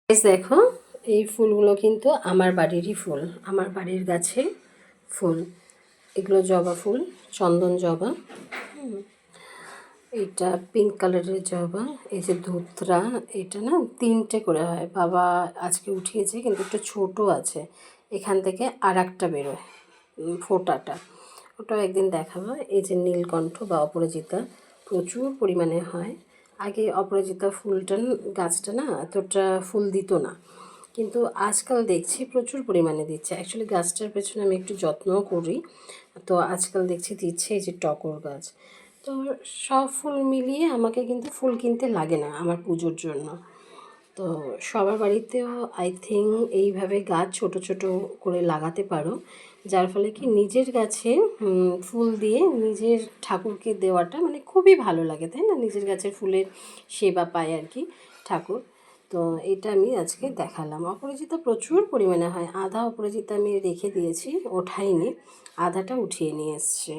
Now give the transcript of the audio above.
দেখো এই ফুলগুলো কিন্তু আমার বাড়িরই ফুল, আমার বাড়ির গাছে ফুল। এগুলো জবা ফুল, চন্দন জবা। এটা পিঙ্ক কালারের জবা। এই যে ধুতরা, এটা না 3টে করে হয়। বাবা আজকে উঠিয়েছে, কিন্তু একটু ছোটো আছে। এখান থেকে আর একটা বেরোয় ফোঁটাটা, ওটাও একদিন দেখাবো। এই যে নীলকণ্ঠ বা অপরাজিতা প্রচুর পরিমাণে হয়। আগে অপরাজিতা ফুলটা গাছটা না এতটা ফুল দিত না, কিন্তু আজকাল দেখছি প্রচুর পরিমাণে দিচ্ছে। অ্যাকচুয়ালি গাছটার পেছনে আমি একটু যত্নও করি, তো আজকাল দেখছি দিচ্ছে। এই যে টগর গাছ, তো সব ফুল মিলিয়ে আমাকে কিন্তু ফুল কিনতে লাগে না আমার পুজোর জন্য। তো সবার বাড়িতেও আই থিঙ্ক এইভাবে গাছ ছোট ছোট করে লাগাতে পারো, যার ফলে কি নিজের গাছে ফুল দিয়ে নিজের ঠাকুরকে দেওয়াটা মানে খুবই ভালো লাগে, তাই না? নিজের গাছের ফুলের সেবা পায় আর কি ঠাকুর। তো এটা আমি আজকে দেখালাম। অপরাজিতা প্রচুর পরিমাণে হয়। আধা অপরাজিতা আমি রেখে দিয়েছি, ওঠাইনি, আধাটা উঠিয়ে নিয়ে এসছে।